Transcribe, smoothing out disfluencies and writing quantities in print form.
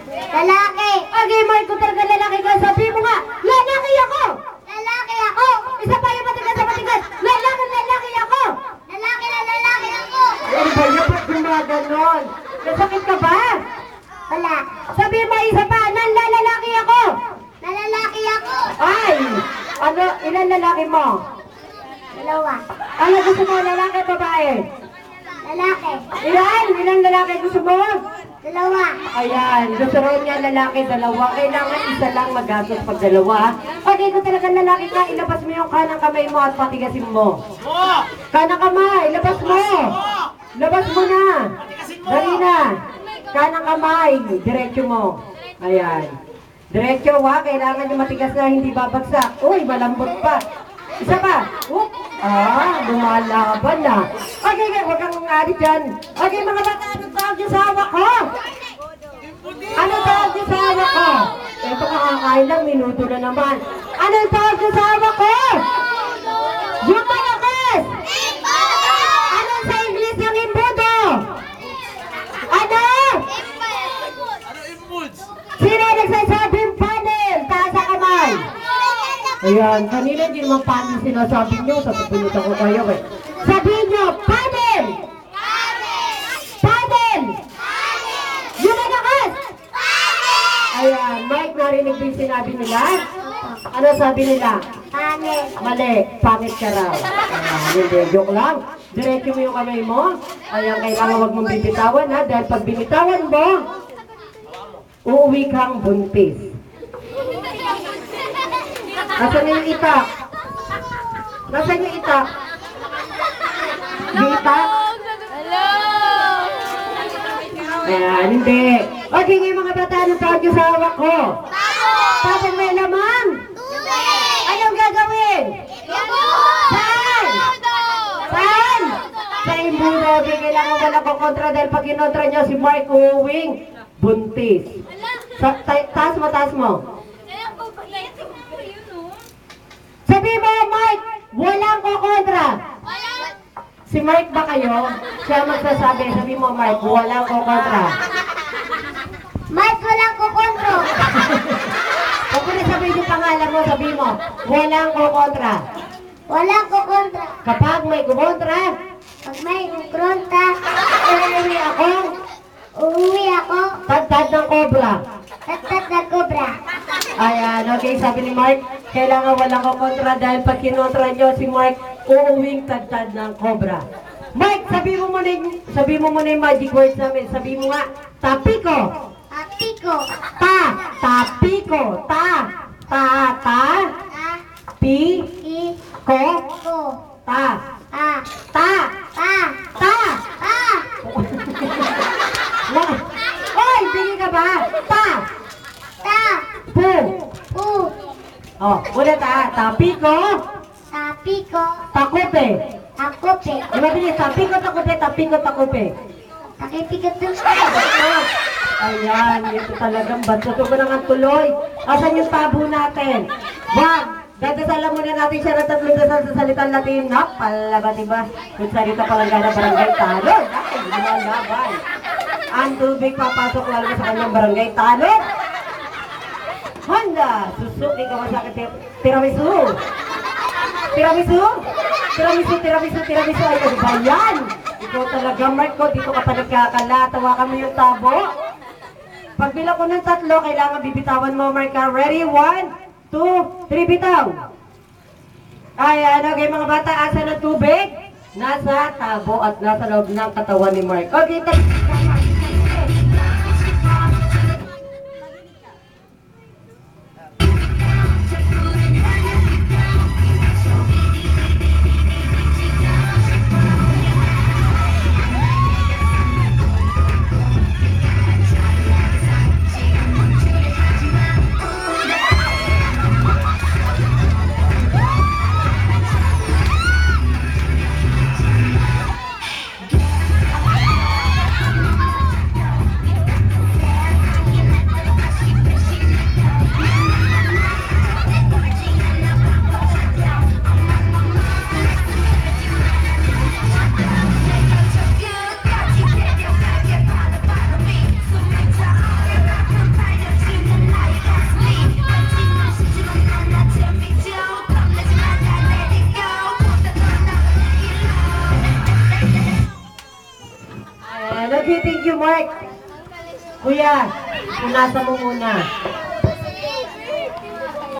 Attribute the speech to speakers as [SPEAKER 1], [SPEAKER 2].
[SPEAKER 1] Lalaki.
[SPEAKER 2] Okay, Mark, kung talaga lalaki ka, sabi mo nga, lalaki ako!
[SPEAKER 1] Lalaki ako.
[SPEAKER 2] Isa pa yung matigas sa matigas, lalaki ako!
[SPEAKER 1] Lalaki na lalaki ako.
[SPEAKER 2] Ano ba yun? Ba't gumaganon? Nasakit ka ba?
[SPEAKER 1] Wala.
[SPEAKER 2] Sabi mo isa pa, lalaki ako!
[SPEAKER 1] Nalalaki ako.
[SPEAKER 2] Ay! Ano, ilan lalaki mo?
[SPEAKER 1] Dalawa.
[SPEAKER 2] Ano gusto mo, lalaki o babae?
[SPEAKER 1] Lalaki.
[SPEAKER 2] Ilan lalaki gusto mo?
[SPEAKER 1] Dalawa.
[SPEAKER 2] Ayan, gusto rin niya lalaki, dalawa. Kailangan isa lang magastos pag dalawa. Okay, kung talagang lalaki ka, ilabas mo yung kanang kamay mo at patigasin mo. Kanang kamay, ilabas mo. Labas mo na. Dali na. Kanang kamay, diretso mo. Ayan. Diretso ha, kailangan yung matigas na hindi babagsak. Uy, malambot pa. Isa pa. Lumalaban na. Okay, huwag kang ngari dyan. Okay, mga bata, ano tawag yung sawa ko? Ano tawag yung sawa ko? Ito kakakain lang, minuto na naman. Ano tawag yung sawa ko? Yung malakas! Ano sa English ng imbudo? Ano? Sino nagsasabing panel? Taas sa kamay. Ayan, kanina hindi naman panel sinasabi nyo. Sabinutan ko kayo eh. Sabihin nyo, panel! Panel! Yung malakas! Ayan, Mike, narinig ba yung sinabi nila? Ano sabi nila?
[SPEAKER 1] Panel.
[SPEAKER 2] Mali, pangit ka raw. Hindi, joke lang. Diretso mo yung kamay mo. Ayan, kailangan huwag mong bibitawan ha. Dahil pag binitawan mo, uuwi kang buntis. Nasaan yung itak? Nasaan yung itak? Yung itak? Ayan, hindi. Okay, ngayon mga bata, anong tawag yung sa hawak ko? Tapos may laman. Anong gagawin? Saan? Saan? Sa imbudo. Okay, kailangan wala ko kontra dahil pag kinontra niya si Mark uuwing buntis. Taas mo, taas mo. Sabi mo, Mike, walang kukontra. Si Mike ba kayo? Siya magsasabi. Sabi mo, Mike, walang kukontra.
[SPEAKER 1] Mas walang kukontro.
[SPEAKER 2] Huwag mo na sabihin yung pangalan mo, sabi mo, walang kukontra.
[SPEAKER 1] Walang kukontra.
[SPEAKER 2] Kapag may kukontra,
[SPEAKER 1] Pag may kukontra,
[SPEAKER 2] uuwi ako,
[SPEAKER 1] uuwi ako.
[SPEAKER 2] tagtad ng kobra.
[SPEAKER 1] Tatat na kobra.
[SPEAKER 2] Ayan, okay, sabi ni Mark, kailangan walang kukontra dahil pag kinontra nyo si Mark, uuwing tagtad ng kobra. Mark, sabi mo muna yung magic words namin. Sabi mo nga, tapiko.
[SPEAKER 1] Apiko.
[SPEAKER 2] Tapiko. Ta,
[SPEAKER 1] Ta.
[SPEAKER 2] pi,
[SPEAKER 1] I.
[SPEAKER 2] ko,
[SPEAKER 1] Ko.
[SPEAKER 2] ta,
[SPEAKER 1] A.
[SPEAKER 2] ta,
[SPEAKER 1] Ta.
[SPEAKER 2] ta.
[SPEAKER 1] A.
[SPEAKER 2] Oy, bigay ka ba? Ta,
[SPEAKER 1] Ta.
[SPEAKER 2] pu.
[SPEAKER 1] U.
[SPEAKER 2] Oh, ulit tapiko,
[SPEAKER 1] Tapiko.
[SPEAKER 2] takupe.
[SPEAKER 1] Takope.
[SPEAKER 2] Diba bilis, tapiko, takupe.
[SPEAKER 1] Takipikat ng
[SPEAKER 2] Ayan, ito talagang ba't ito ko naman tuloy. Asan yung tabo natin? Wag! Dadasalan muna natin siya ng tatlong dasal sa salitang Latin. Pala ba diba? Kung salita palangga barangay talon. Ay, lumalaban. Ang tubig papasok lalo sa kanyang barangay talon. Honda, Suzuki, Kawasaki, Tiramisu. Tiramisu? Tiramisu. Ay, ano ba yan? Ikaw talaga, Mark ko. Dito ka pa nagkakala. Tawakan mo yung tabo. Pagbilang ko ng 3, kailangan bibitawan mo, Mark. Ready? 1, 2, 3, bitaw. Ayan, okay mga bata. Asa ng tubig? Nasa tabo at nasa loob ng katawan ni Mark. Okay, Okay, thank you, Mark. Kuya, punasan mo muna.